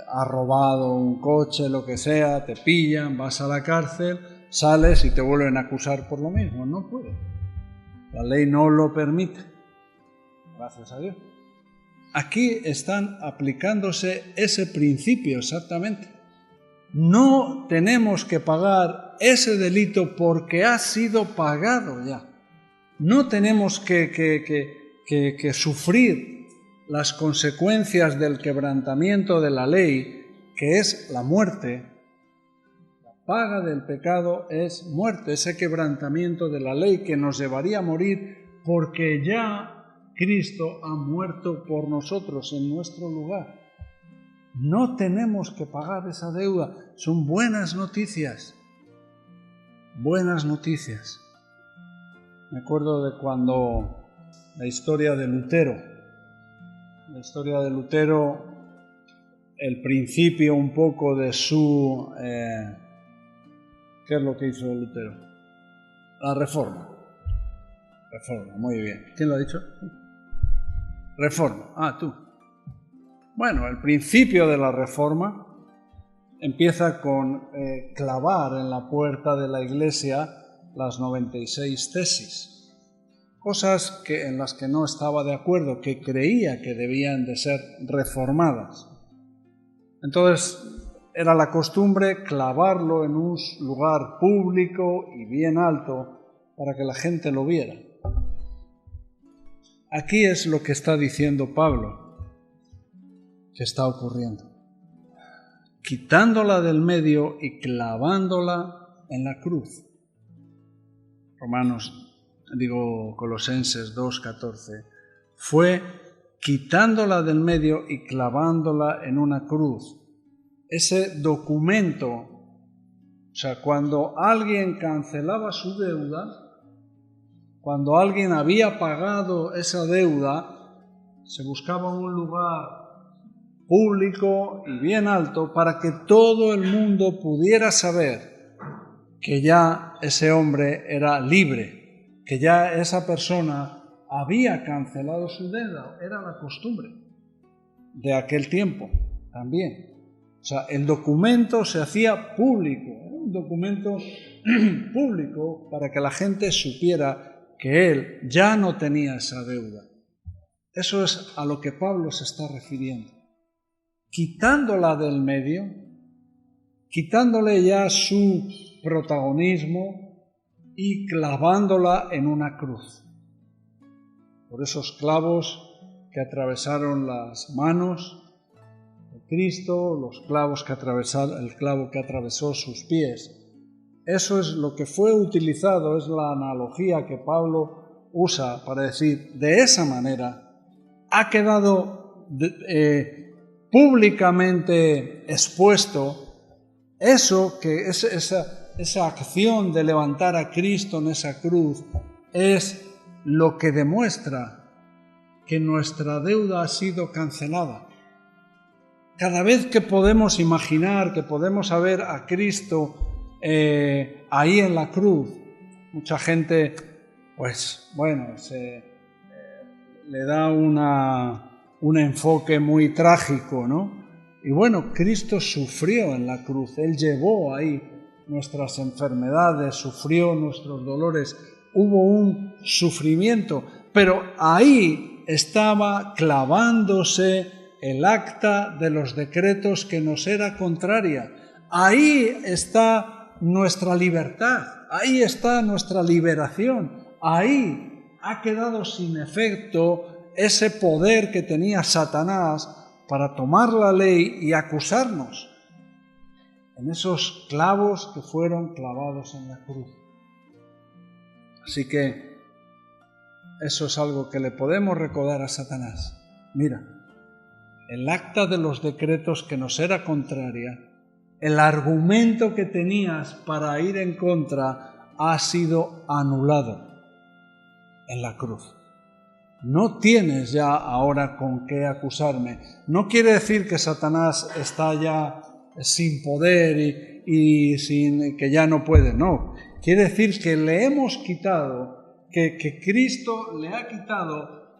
has robado un coche, lo que sea, te pillan, vas a la cárcel, sales y te vuelven a acusar por lo mismo. No puede. La ley no lo permite. Gracias a Dios. Aquí están aplicándose ese principio exactamente. No tenemos que pagar ese delito porque ha sido pagado ya. No tenemos que sufrir las consecuencias del quebrantamiento de la ley, que es la muerte. La paga del pecado es muerte, ese quebrantamiento de la ley que nos llevaría a morir, porque ya Cristo ha muerto por nosotros en nuestro lugar. No tenemos que pagar esa deuda. Son buenas noticias. Buenas noticias. Me acuerdo de cuando la historia de Lutero, el principio un poco de su... ¿qué es lo que hizo Lutero? La Reforma. Reforma, muy bien. ¿Quién lo ha dicho? Reforma. Ah, tú. Bueno, el principio de la Reforma empieza con clavar en la puerta de la Iglesia las 96 tesis, cosas en las que no estaba de acuerdo, que creía que debían de ser reformadas. Entonces era la costumbre clavarlo en un lugar público y bien alto para que la gente lo viera. Aquí es lo que está diciendo Pablo, que está ocurriendo. Quitándola del medio y clavándola en la cruz. Colosenses 2:14. Fue quitándola del medio y clavándola en una cruz. Ese documento, o sea, cuando alguien cancelaba su deuda, cuando alguien había pagado esa deuda, se buscaba un lugar público y bien alto para que todo el mundo pudiera saber que ya ese hombre era libre, que ya esa persona había cancelado su deuda. Era la costumbre de aquel tiempo también. O sea, el documento se hacía público, era un documento público para que la gente supiera que él ya no tenía esa deuda. Eso es a lo que Pablo se está refiriendo. Quitándola del medio, quitándole ya su protagonismo y clavándola en una cruz. Por esos clavos que atravesaron las manos de Cristo, el clavo que atravesó sus pies. Eso es lo que fue utilizado, es la analogía que Pablo usa para decir, de esa manera ha quedado públicamente expuesto eso, que esa acción de levantar a Cristo en esa cruz es lo que demuestra que nuestra deuda ha sido cancelada. Cada vez que podemos imaginar, que podemos ver a Cristo ahí en la cruz, mucha gente, le da un enfoque muy trágico, ¿no? Y bueno, Cristo sufrió en la cruz, Él llevó ahí nuestras enfermedades, sufrió nuestros dolores, hubo un sufrimiento, pero ahí estaba clavándose el acta de los decretos que nos era contraria. Ahí está nuestra libertad, ahí está nuestra liberación, ahí ha quedado sin efecto ese poder que tenía Satanás para tomar la ley y acusarnos en esos clavos que fueron clavados en la cruz. Así que eso es algo que le podemos recordar a Satanás. Mira, el acta de los decretos que nos era contraria, el argumento que tenías para ir en contra ha sido anulado en la cruz. No tienes ya ahora con qué acusarme. No quiere decir que Satanás está ya sin poder y sin que ya no puede, no. Quiere decir que le hemos quitado, que Cristo le ha quitado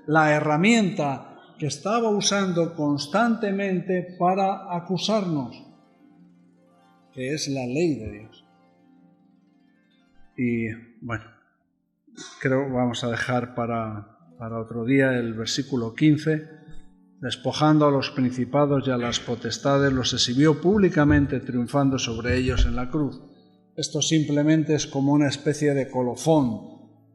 la herramienta que estaba usando constantemente para acusarnos, que es la ley de Dios. Y bueno, creo que vamos a dejar para otro día el versículo 15. Despojando a los principados y a las potestades, los exhibió públicamente, triunfando sobre ellos en la cruz. Esto simplemente es como una especie de colofón,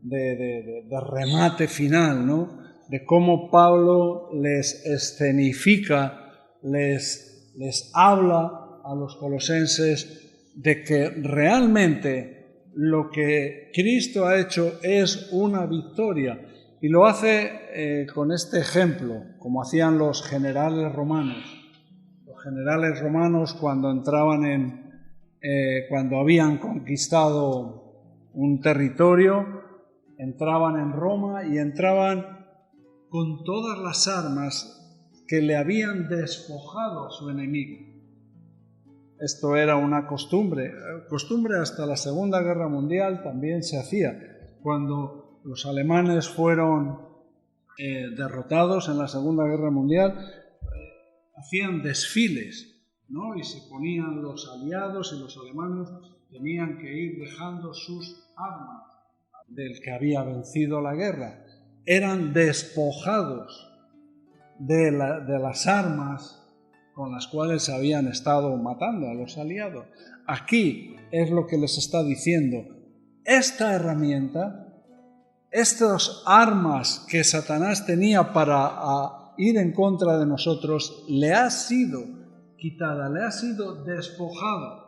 de remate final, ¿no? De cómo Pablo les escenifica, les habla a los colosenses de que realmente lo que Cristo ha hecho es una victoria. Y lo hace con este ejemplo, como hacían los generales romanos. Los generales romanos cuando entraban cuando habían conquistado un territorio, entraban en Roma y entraban con todas las armas que le habían despojado a su enemigo. Esto era una costumbre hasta la Segunda Guerra Mundial también se hacía. Cuando los alemanes fueron derrotados en la Segunda Guerra Mundial, hacían desfiles, ¿no? Y se ponían los aliados y los alemanes tenían que ir dejando sus armas del que había vencido la guerra. Eran despojados de las armas con las cuales habían estado matando a los aliados. Aquí es lo que les está diciendo. Esta herramienta, estas armas que Satanás tenía para ir en contra de nosotros, le ha sido quitada, le ha sido despojado.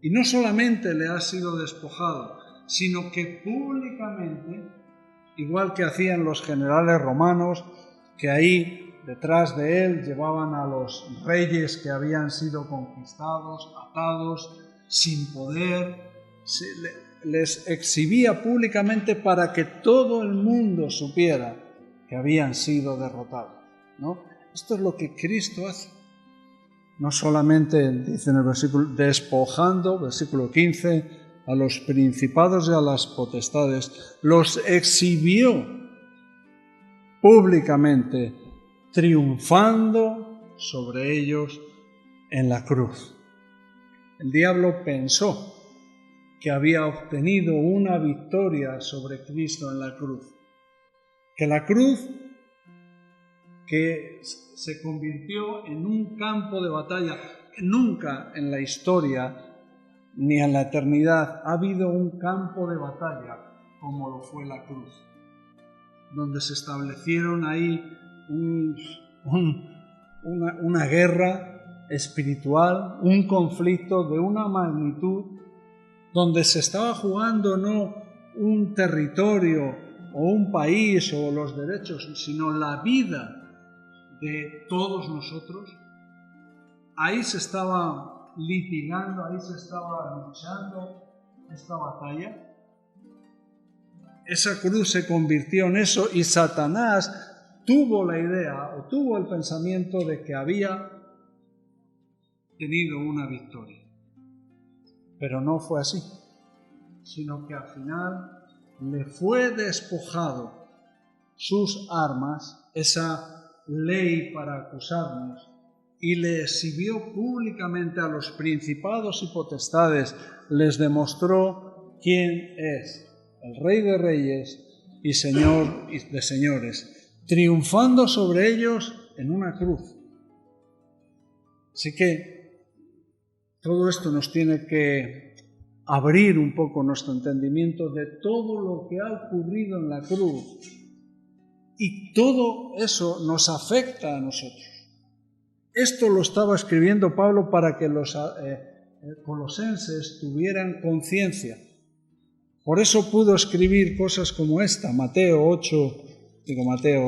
Y no solamente le ha sido despojado, sino que públicamente, igual que hacían los generales romanos, que ahí detrás de él llevaban a los reyes que habían sido conquistados, atados, sin poder, les exhibía públicamente para que todo el mundo supiera que habían sido derrotados, ¿no? Esto es lo que Cristo hace. No solamente, dice en el versículo, despojando, versículo 15, a los principados y a las potestades, los exhibió públicamente, triunfando sobre ellos en la cruz. El diablo pensó que había obtenido una victoria sobre Cristo en la cruz, que la cruz que se convirtió en un campo de batalla. Nunca en la historia ni en la eternidad ha habido un campo de batalla como lo fue la cruz, donde se establecieron ahí una guerra espiritual, un conflicto de una magnitud, donde se estaba jugando no un territorio o un país o los derechos, sino la vida de todos nosotros. Ahí se estaba litigando, ahí se estaba luchando esta batalla. Esa cruz se convirtió en eso y Satanás tuvo la idea o tuvo el pensamiento de que había tenido una victoria. Pero no fue así, sino que al final le fue despojado sus armas, esa ley para acusarnos, y le exhibió públicamente a los principados y potestades, les demostró quién es el Rey de Reyes y Señor de Señores, triunfando sobre ellos en una cruz. Así que todo esto nos tiene que abrir un poco nuestro entendimiento de todo lo que ha ocurrido en la cruz, y todo eso nos afecta a nosotros. Esto lo estaba escribiendo Pablo para que los colosenses tuvieran conciencia. Por eso pudo escribir cosas como esta,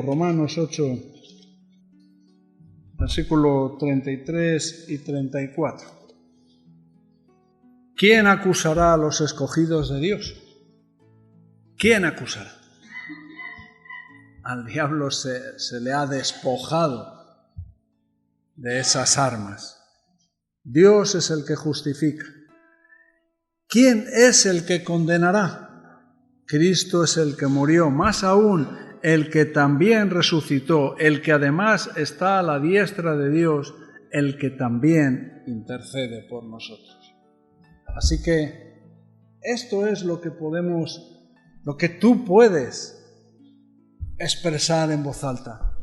Romanos 8, versículo 33 y 34. ¿Quién acusará a los escogidos de Dios? ¿Quién acusará? Al diablo se le ha despojado de esas armas. Dios es el que justifica. ¿Quién es el que condenará? Cristo es el que murió, más aún el que también resucitó, el que además está a la diestra de Dios, el que también intercede por nosotros. Así que esto es lo que tú puedes expresar en voz alta.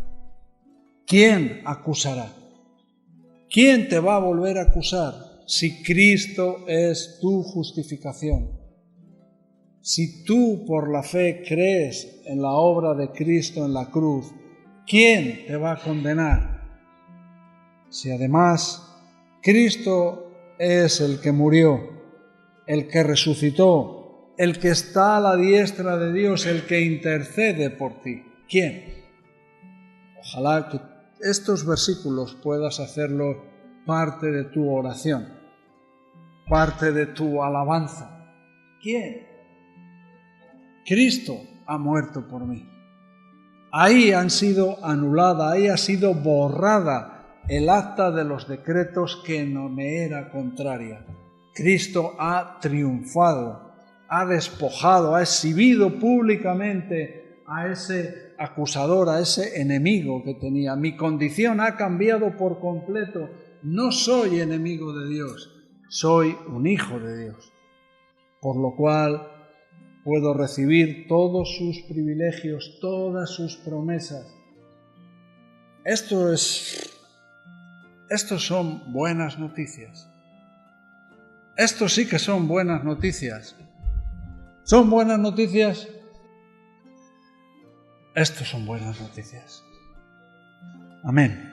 ¿Quién acusará? ¿Quién te va a volver a acusar si Cristo es tu justificación? Si tú por la fe crees en la obra de Cristo en la cruz, ¿quién te va a condenar? Si además Cristo es el que murió, el que resucitó, el que está a la diestra de Dios, el que intercede por ti, ¿quién? Ojalá que estos versículos puedas hacerlo parte de tu oración, parte de tu alabanza. ¿Quién? Cristo ha muerto por mí. Ahí han sido anulada, ahí ha sido borrada el acta de los decretos que no me era contraria. Cristo ha triunfado, ha despojado, ha exhibido públicamente a ese acusador, a ese enemigo que tenía. Mi condición ha cambiado por completo. No soy enemigo de Dios, soy un hijo de Dios. Por lo cual puedo recibir todos sus privilegios, todas sus promesas. Estos son buenas noticias. Estos sí que son buenas noticias. ¿Son buenas noticias? Estos son buenas noticias. Amén.